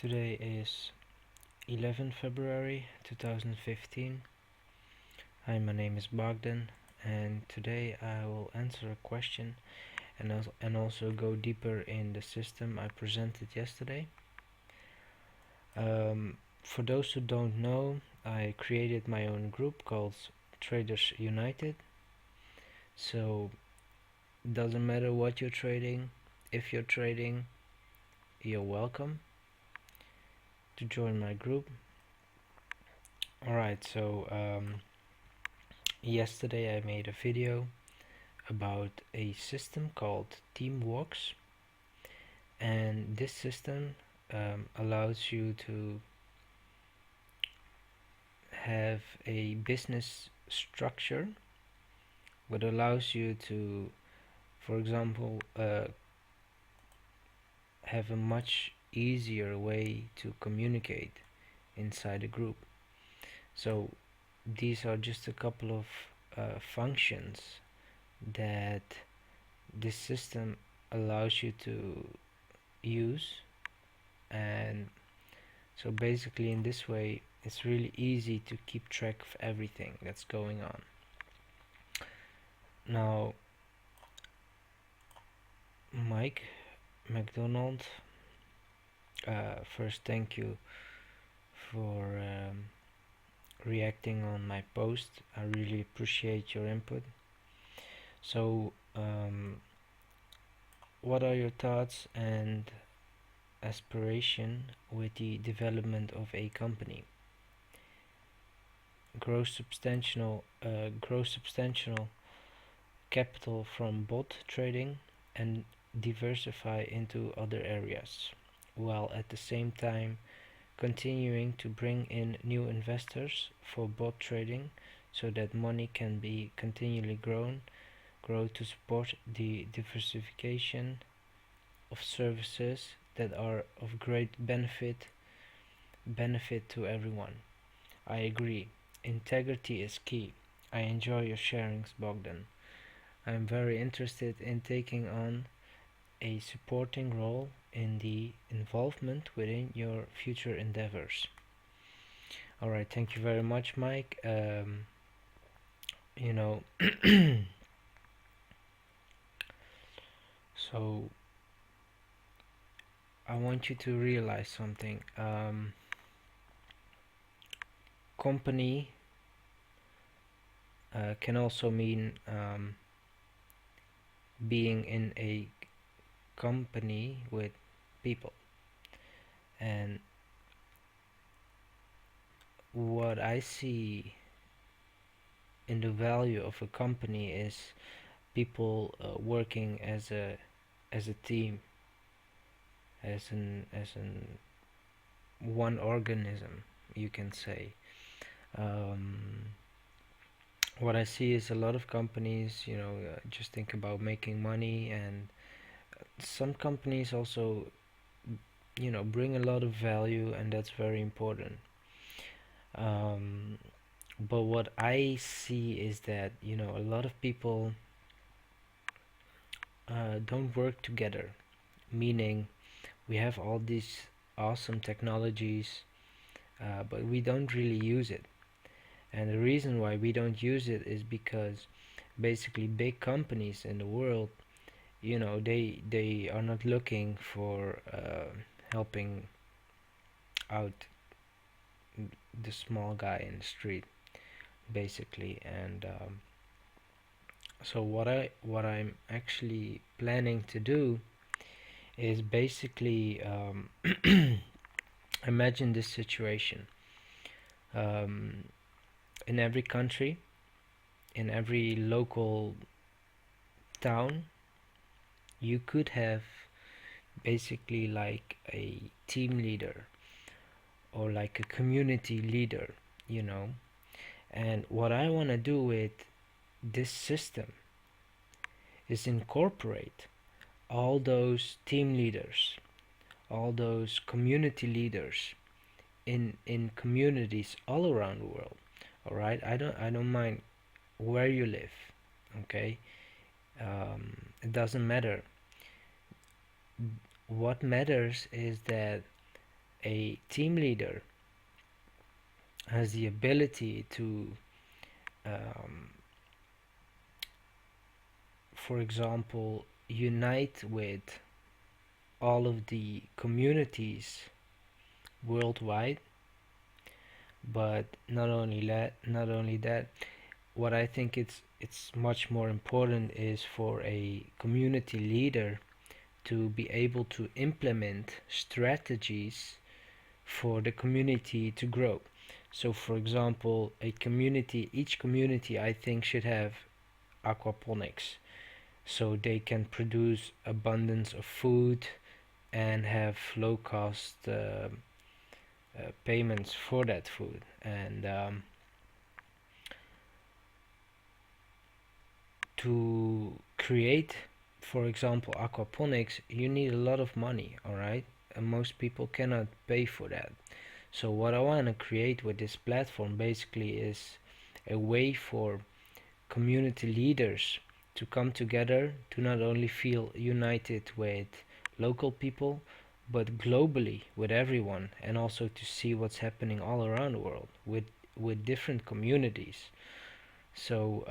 Today is 11 February 2015. Hi, my name is Bogdan, and today I will answer a question and also go deeper in the system I presented yesterday. For those who don't know, I created my own group called Traders United. So it doesn't matter what you're trading. If you're trading, you're welcome to join my group. Alright, so yesterday I made a video about a system called Teamwox, and this system allows you to have a business structure, what allows you to, for example, have a much easier way to communicate inside a group. So these are just a couple of functions that this system allows you to use, and so basically in this way it's really easy to keep track of everything that's going on. Now, Mike McDonald, first thank you for reacting on my post. I really appreciate your input. So what are your thoughts and aspiration with the development of a company? Grow substantial capital from bot trading and diversify into other areas, while at the same time continuing to bring in new investors for bot trading so that money can be continually grow to support the diversification of services that are of great benefit to everyone. I agree. Integrity is key. I enjoy your sharings, Bogdan. I am very interested in taking on a supporting role in the involvement within your future endeavors. Alright, thank you very much, Mike. You know, so I want you to realize something. Company can also mean being in a company with people, and what I see in the value of a company is people working as a team, as an one organism, you can say. um, what I see is a lot of companies, just think about making money, and some companies also, bring a lot of value, and that's very important. um, but what I see is that, a lot of people don't work together, meaning we have all these awesome technologies, but we don't really use it. And the reason why we don't use it is because basically big companies in the world, they are not looking for helping out the small guy in the street, basically. And so what I'm actually planning to do is basically imagine this situation. um, in every country, in every local town, you could have basically like a team leader or like a community leader, you know. And what I want to do with this system is incorporate all those team leaders, all those community leaders in communities all around the world. All right, I don't mind where you live. Okay, it doesn't matter. What matters is that a team leader has the ability to, um, for example, unite with all of the communities worldwide, but not only that, what I think it's much more important is for a community leader to be able to implement strategies for the community to grow. So for example, each community I think should have aquaponics, so they can produce abundance of food and have low cost payments for that food. And to create, for example, aquaponics, you need a lot of money, all right? And most people cannot pay for that. So what I want to create with this platform basically is a way for community leaders to come together to not only feel united with local people, but globally with everyone, and also to see what's happening all around the world with different communities. So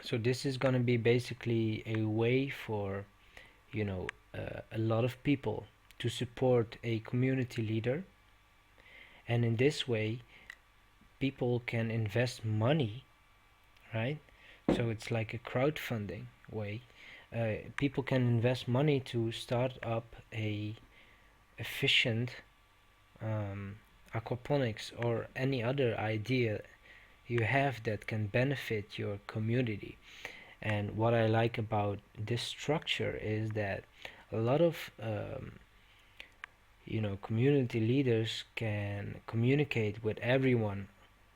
so this is gonna be basically a way for, a lot of people to support a community leader, and in this way people can invest money, right? So it's like a crowdfunding way. People can invest money to start up a efficient aquaponics or any other idea you have that can benefit your community. And what I like about this structure is that a lot of community leaders can communicate with everyone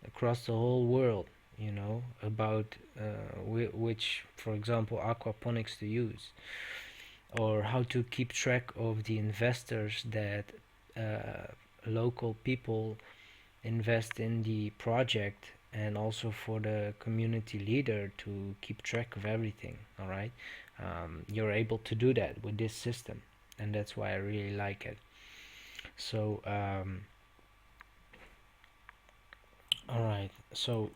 across the whole world, about which, for example, aquaponics to use, or how to keep track of the investors that local people invest in the project, and also for the community leader to keep track of everything. All right, you're able to do that with this system, and that's why I really like it. So all right, so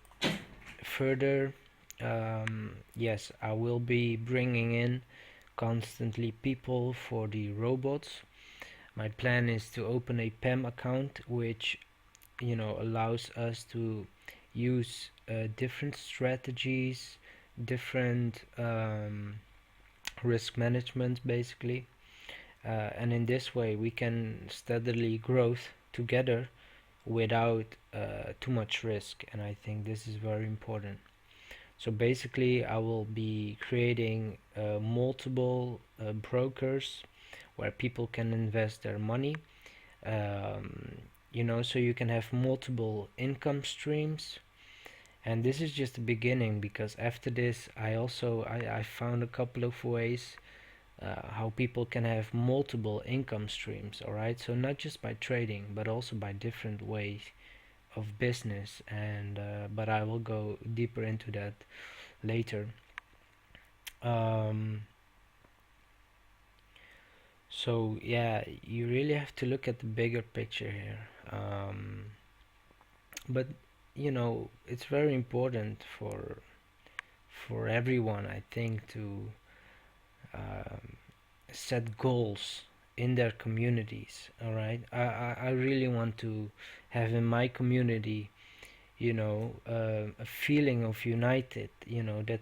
further, yes, I will be bringing in constantly people for the robots. My plan is to open a PEM account, which allows us to use different strategies, different risk management basically, and in this way we can steadily grow together without too much risk, and I think this is very important. So basically I will be creating multiple brokers where people can invest their money, so you can have multiple income streams. And this is just the beginning, because after this I found a couple of ways how people can have multiple income streams. All right, so not just by trading but also by different ways of business, and but I will go deeper into that later. um, so yeah, you really have to look at the bigger picture here. But it's very important for everyone, I think, to um, set goals in their communities. All right, I really want to have in my community, a feeling of united, that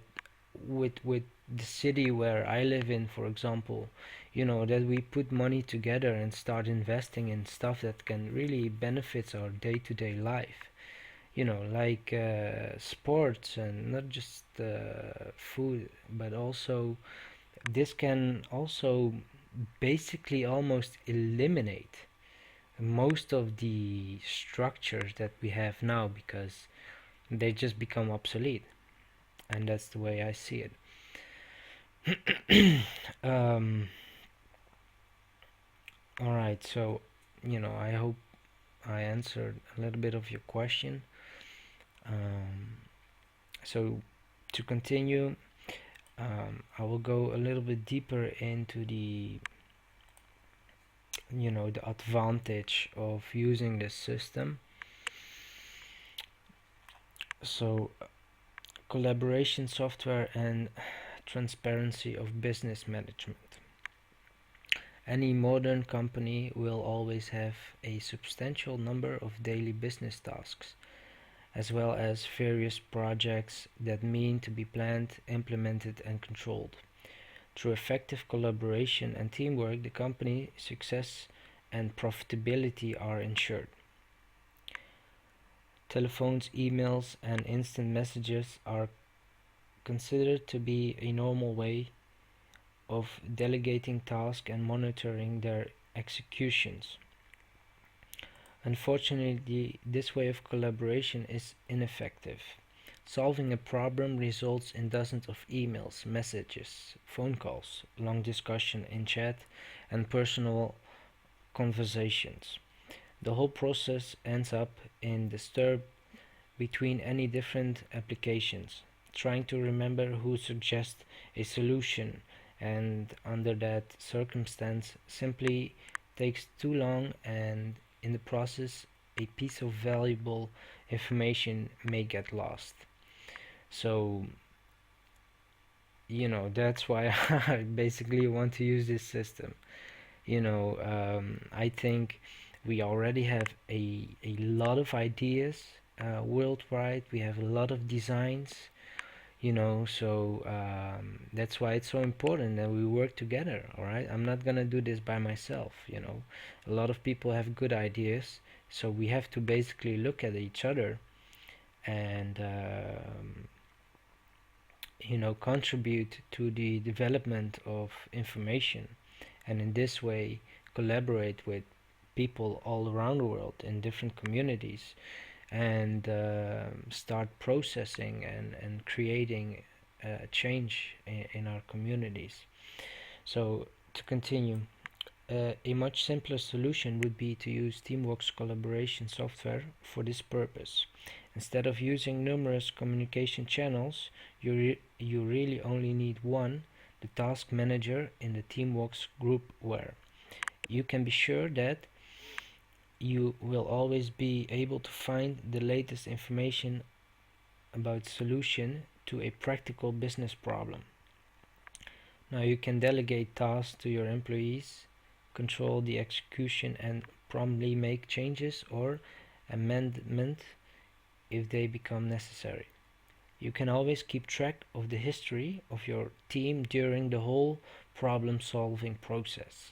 with the city where I live in, for example, that we put money together and start investing in stuff that can really benefit our day-to-day life, like sports, and not just food, but also this can also basically almost eliminate most of the structures that we have now, because they just become obsolete, and that's the way I see it. um, all right, so I hope I answered a little bit of your question. um, so to continue, I will go a little bit deeper into the advantage of using this system. So collaboration software and transparency of business management. Any modern company will always have a substantial number of daily business tasks, as well as various projects that mean to be planned, implemented, and controlled. Through effective collaboration and teamwork, the company success and profitability are ensured. Telephones, emails, and instant messages are considered to be a normal way of delegating tasks and monitoring their executions. Unfortunately, this way of collaboration is ineffective. Solving a problem results in dozens of emails, messages, phone calls, long discussion in chat, and personal conversations. The whole process ends up in disturb between any different applications, trying to remember who suggests a solution, and under that circumstance simply takes too long, and in the process a piece of valuable information may get lost. So that's why I basically want to use this system. I think we already have a lot of ideas worldwide. We have a lot of designs, so that's why it's so important that we work together. All right, I'm not gonna do this by myself. A lot of people have good ideas, so we have to basically look at each other and contribute to the development of information, and in this way collaborate with people all around the world in different communities, and start processing and creating change in our communities. So to continue, a much simpler solution would be to use Teamwox collaboration software for this purpose. Instead of using numerous communication channels, you really only need one, the task manager in the Teamwox group, where you can be sure that you will always be able to find the latest information about solution to a practical business problem. Now you can delegate tasks to your employees, control the execution, and promptly make changes or amendment if they become necessary. You can always keep track of the history of your team during the whole problem solving process.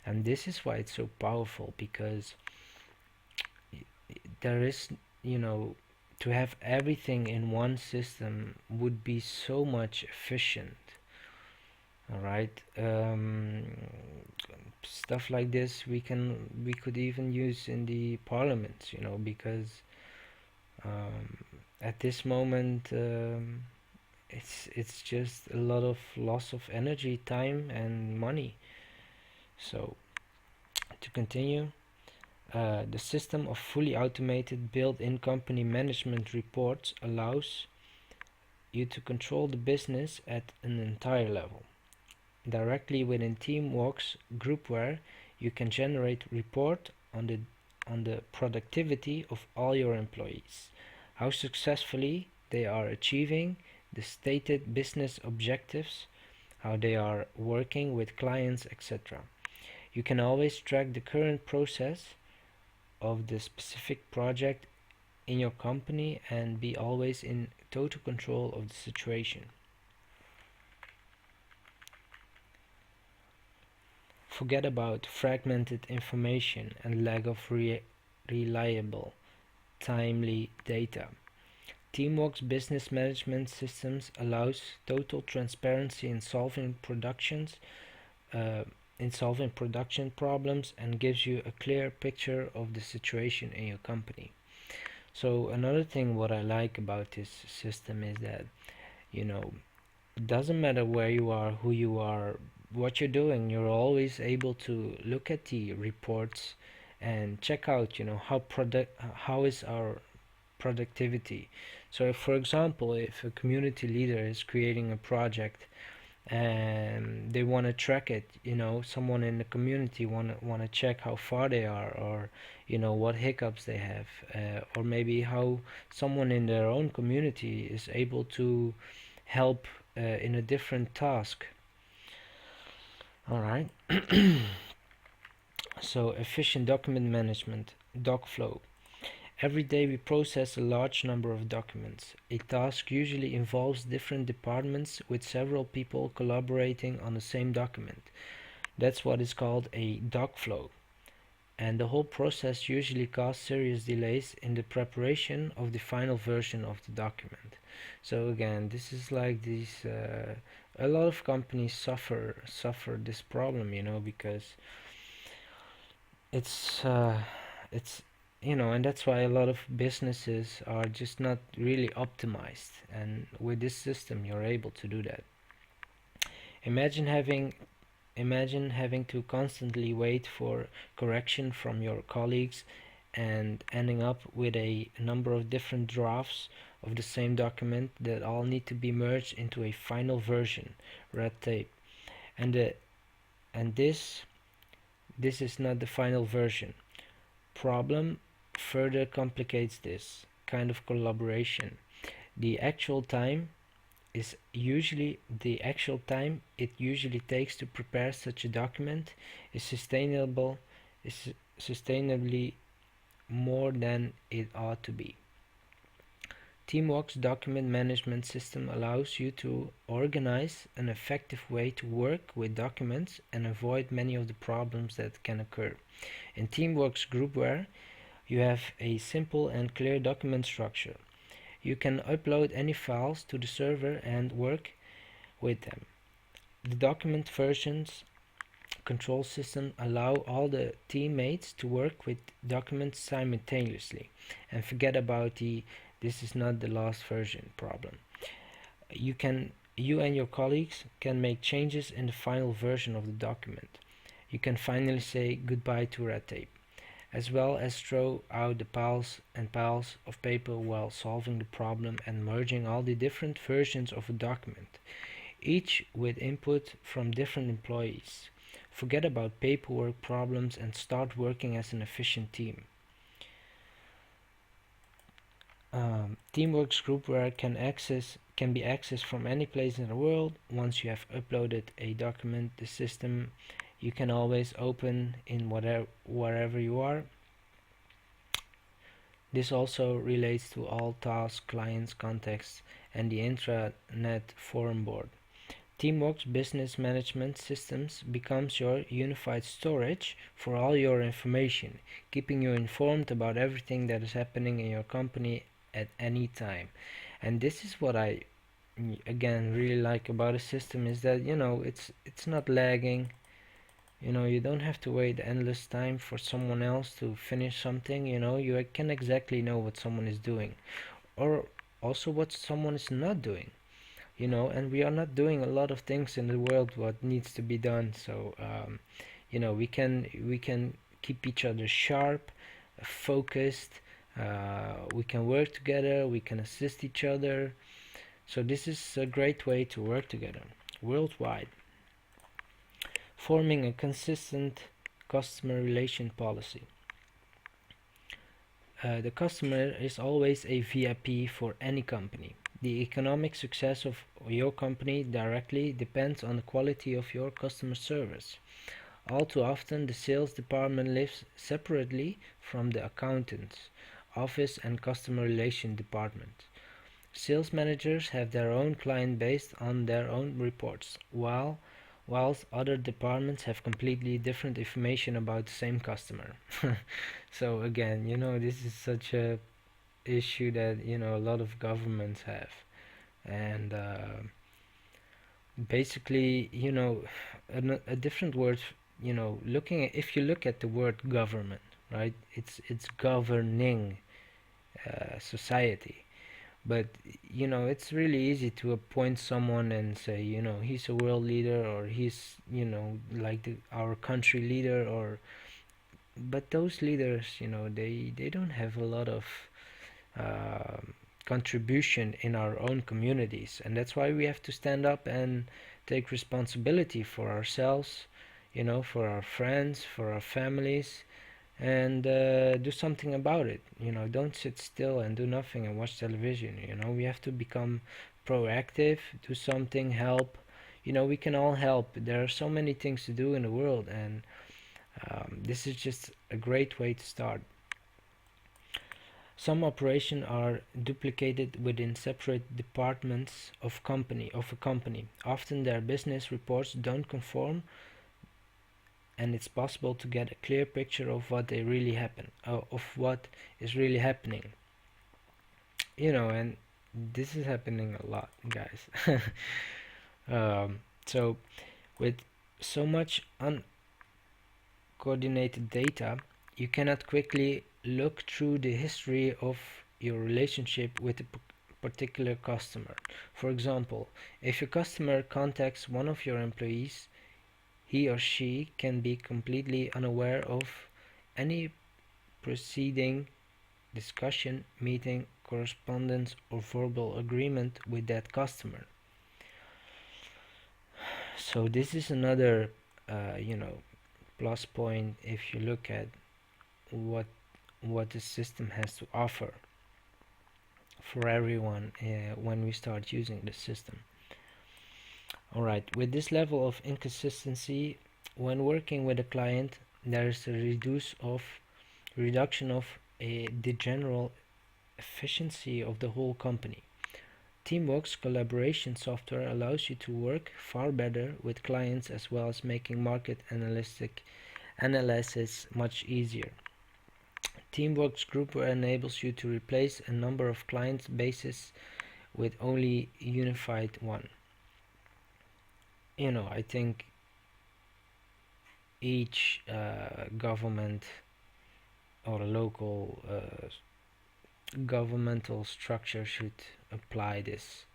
And this is why it's so powerful, because there is, to have everything in one system would be so much efficient. All right, stuff like this we could even use in the parliaments, because at this moment it's just a lot of loss of energy, time, and money. So to continue, the system of fully automated built-in company management reports allows you to control the business at an entire level. Directly within Teamworks groupware, you can generate report on the productivity of all your employees, how successfully they are achieving the stated business objectives, how they are working with clients, etc. You can always track the current process of the specific project in your company and be always in total control of the situation. Forget about fragmented information and lack of reliable, timely data. Teamwork's business management systems allows total transparency uh, in solving production problems, and gives you a clear picture of the situation in your company. So another thing what I like about this system is that, it doesn't matter where you are, who you are, what you're doing, you're always able to look at the reports and check out, how is our productivity. So if, for example, if a community leader is creating a project and they want to track it. Someone in the community want to check how far they are, or what hiccups they have, or maybe how someone in their own community is able to help in a different task. All right. So efficient document management, doc flow. Every day we process a large number of documents. A task usually involves different departments with several people collaborating on the same document. That's what is called a doc flow. And the whole process usually causes serious delays in the preparation of the final version of the document. So again, this is like these a lot of companies suffer this problem, because it's uh, it's and that's why a lot of businesses are just not really optimized, and with this system you're able to do that. Imagine having to constantly wait for correction from your colleagues and ending up with a number of different drafts of the same document that all need to be merged into a final version. Red tape. And the and this this is not the final version. Problem further complicates this kind of collaboration. The actual time it usually takes to prepare such a document is sustainably more than it ought to be. Teamwox document management system allows you to organize an effective way to work with documents and avoid many of the problems that can occur. In Teamworks Groupware, you have a simple and clear document structure. You can upload any files to the server and work with them. The document versions control system allow all the teammates to work with documents simultaneously and forget about the "this is not the last version" problem. You and your colleagues can make changes in the final version of the document. You can finally say goodbye to red tape, as well as throw out the piles and piles of paper while solving the problem and merging all the different versions of a document, each with input from different employees. Forget about paperwork problems and start working as an efficient team. Teamworks Groupware can be accessed from any place in the world. Once you have uploaded a document, the system you can always open in wherever you are. This also relates to all tasks, clients, contacts, and the intranet forum board. Teamworks Business Management Systems becomes your unified storage for all your information, keeping you informed about everything that is happening in your company at any time. And this is what I again really like about a system, is that it's not lagging. You don't have to wait endless time for someone else to finish something. You can exactly know what someone is doing, or also what someone is not doing. And we are not doing a lot of things in the world what needs to be done. So we can keep each other sharp, focused. We can work together. We can assist each other. So this is a great way to work together worldwide. Forming a consistent customer relation policy. The customer is always a VIP for any company. The economic success of your company directly depends on the quality of your customer service. All too often, the sales department lives separately from the accountants, office, and customer relation department. Sales managers have their own client based on their own reports, whilst other departments have completely different information about the same customer. So again, this is such a issue that a lot of governments have, and basically, a different word. Looking at, if you look at the word government, right? It's governing society. But it's really easy to appoint someone and say, he's a world leader, or he's like our country leader, or but those leaders, they don't have a lot of uh, contribution in our own communities, and that's why we have to stand up and take responsibility for ourselves, for our friends, for our families, and do something about it. Don't sit still and do nothing and watch television. We have to become proactive, do something, help. We can all help. There are so many things to do in the world, and this is just a great way to start. Some operations are duplicated within separate departments of a company. Often their business reports don't conform, and it's possible to get a clear picture of what is really happening. And this is happening a lot, guys. So with so much uncoordinated data, you cannot quickly look through the history of your relationship with a particular customer. For example, if your customer contacts one of your employees, he or she can be completely unaware of any preceding discussion, meeting, correspondence, or verbal agreement with that customer. So this is another, plus point if you look at what the system has to offer for everyone when we start using the system. Alright, with this level of inconsistency, when working with a client, there is a reduction of the general efficiency of the whole company. Teamwox collaboration software allows you to work far better with clients, as well as making market analysis much easier. Teamworks Group enables you to replace a number of client bases with only unified one. I think each government or local governmental structure should apply this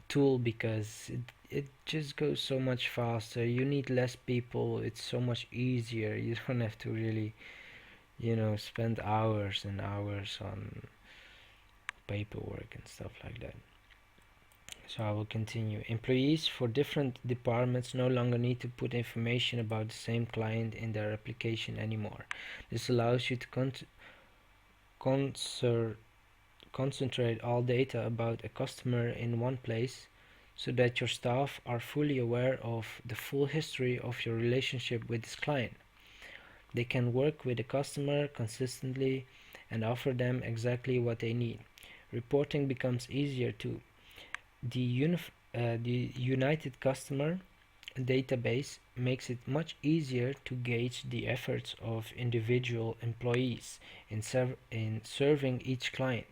tool, because it just goes so much faster. You need less people, it's so much easier. You don't have to really spend hours and hours on paperwork and stuff like that. So I will continue. Employees for different departments no longer need to put information about the same client in their application anymore. This allows you to concentrate all data about a customer in one place, so that your staff are fully aware of the full history of your relationship with this client. They can work with the customer consistently and offer them exactly what they need. Reporting becomes easier too. The United Customer database makes it much easier to gauge the efforts of individual employees in serving each client,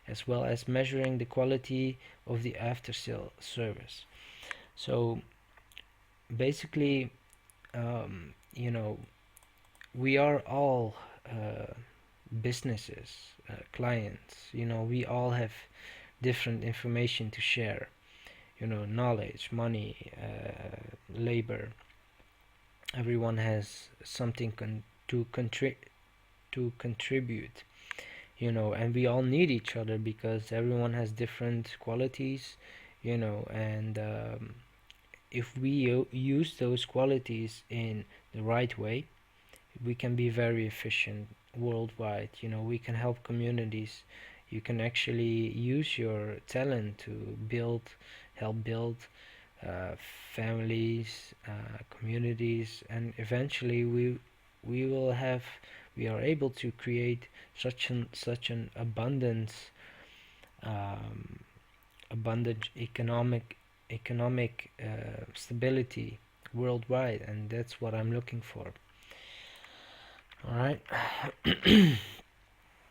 as well as measuring the quality of the after-sale service. So basically, we are all businesses, clients. We all have different information to share. Knowledge, money, labor. Everyone has something to contribute. And we all need each other, because everyone has different qualities. And if we use those qualities in the right way, we can be very efficient worldwide. We can help communities. You can actually use your talent to help build families, communities, and eventually we are able to create such an abundant economic stability worldwide, and that's what I'm looking for. All right.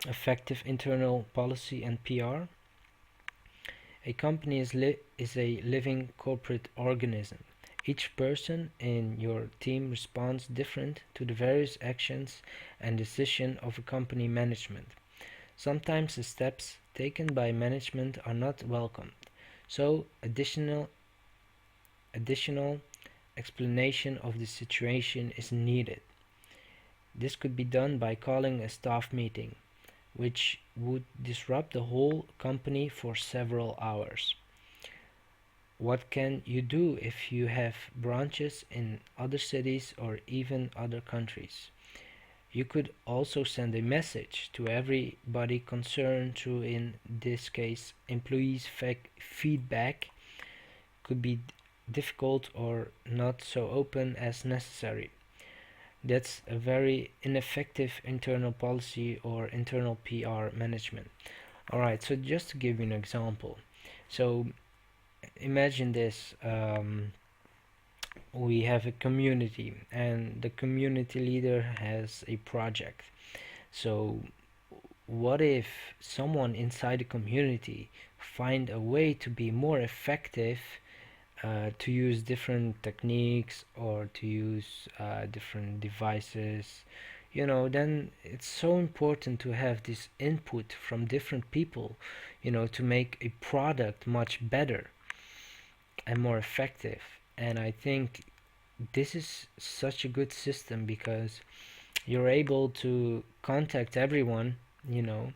Effective internal policy and PR. A company is a living corporate organism. Each person in your team responds different to the various actions and decisions of a company management. Sometimes the steps taken by management are not welcomed, so additional explanation of the situation is needed. This could be done by calling a staff meeting, which would disrupt the whole company for several hours. What can you do if you have branches in other cities or even other countries? You could also send a message to everybody concerned through, in this case, employees' feedback could be difficult or not so open as necessary. That's a very ineffective internal policy or internal PR management. Alright, so just to give you an example. So imagine this. We have a community and the community leader has a project. So what if someone inside the community find a way to be more effective, to use different techniques or to use different devices, then it's so important to have this input from different people, to make a product much better and more effective. And I think this is such a good system because you're able to contact everyone, you know,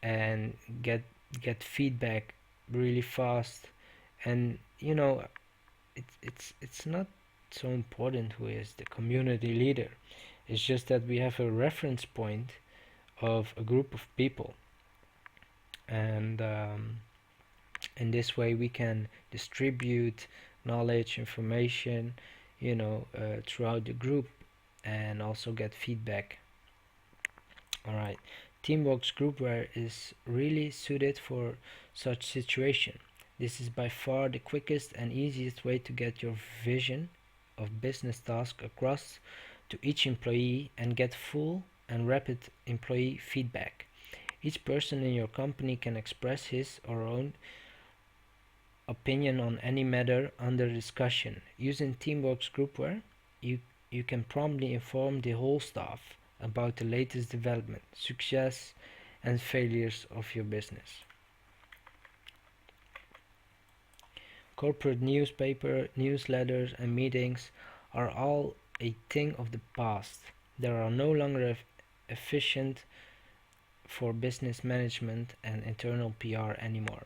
and get feedback really fast. And it's not so important who is the community leader. It's just that we have a reference point of a group of people, and in this way we can distribute knowledge, information, throughout the group, and also get feedback. Alright, Teamworks groupware is really suited for such situation. This is by far the quickest and easiest way to get your vision of business task across to each employee and get full and rapid employee feedback. Each person in your company can express his or her own opinion on any matter under discussion. Using Teamworks groupware, you can promptly inform the whole staff about the latest development, success, and failures of your business. Corporate newspaper, newsletters, and meetings are all a thing of the past. They are no longer efficient for business management and internal PR anymore.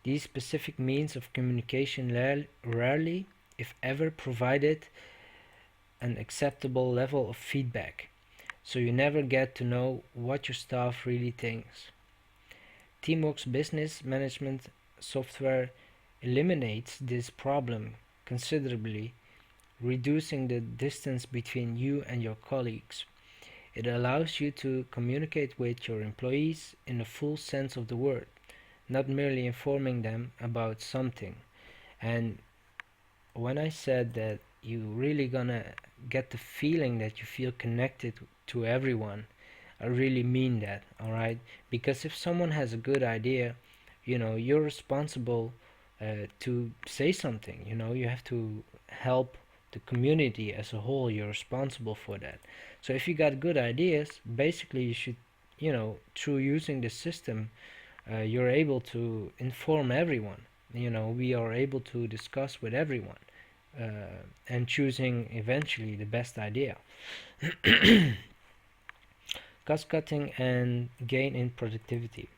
These specific means of communication rarely, if ever, provided an acceptable level of feedback, so you never get to know what your staff really thinks. Teamworks business management software eliminates this problem considerably, reducing the distance between you and your colleagues. It allows you to communicate with your employees in the full sense of the word, not merely informing them about something. And when I said that you really gonna get the feeling that you feel connected to everyone, I really mean that, alright? Because if someone has a good idea, you're responsible to say something. You have to help the community as a whole. You're responsible for that. So if you got good ideas, basically you should, through using the system, you're able to inform everyone. We are able to discuss with everyone, and choosing eventually the best idea. Cost cutting and gain in productivity.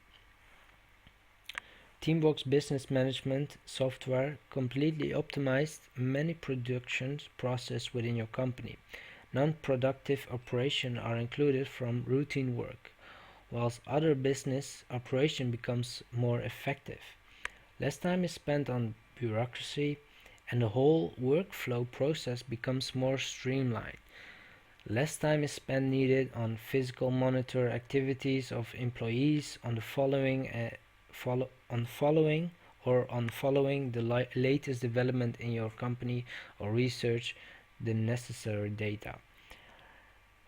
Teamworks business management software completely optimized many production processes within your company. Non-productive operations are included from routine work, whilst other business operation becomes more effective. Less time is spent on bureaucracy, and the whole workflow process becomes more streamlined. Less time is spent needed on physical monitor activities of employees on the following the latest development in your company or research the necessary data.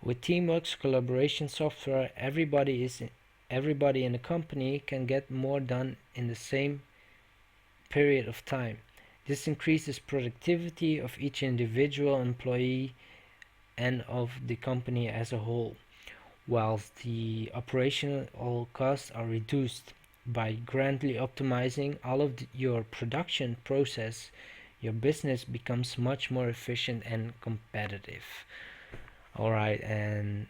With Teamworks collaboration software, everybody in the company can get more done in the same period of time. This increases productivity of each individual employee and of the company as a whole, whilst the operational costs are reduced. By grandly optimizing all of your production process, your business becomes much more efficient and competitive. Alright, and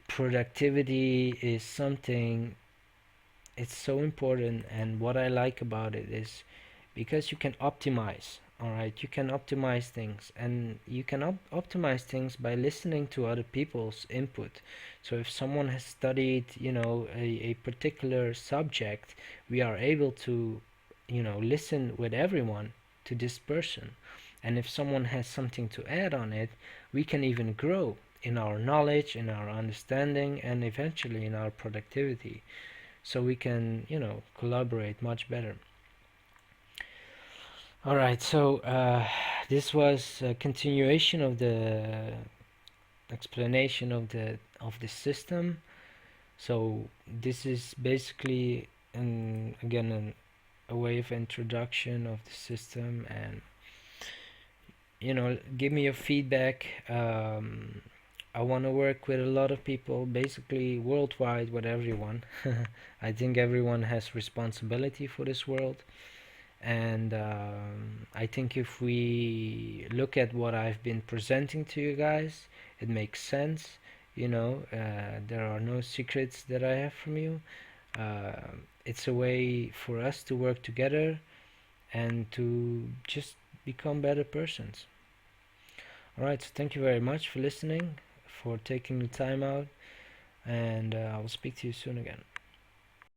productivity is something, it's so important, and what I like about it is because you can optimize. All right, you can optimize things, and you can optimize things by listening to other people's input. So if someone has studied, a particular subject, we are able to, listen with everyone to this person. And if someone has something to add on it, we can even grow in our knowledge, in our understanding, and eventually in our productivity. So we can, collaborate much better. All right, so this was a continuation of the explanation of the system. So this is basically a way of introduction of the system, and give me your feedback. I want to work with a lot of people, basically worldwide, with everyone. I think everyone has responsibility for this world, and I think if we look at what I've been presenting to you guys, it makes sense. There are no secrets that I have from you. It's a way for us to work together and to just become better persons. Alright, so thank you very much for listening, for taking the time out, and I'll speak to you soon again.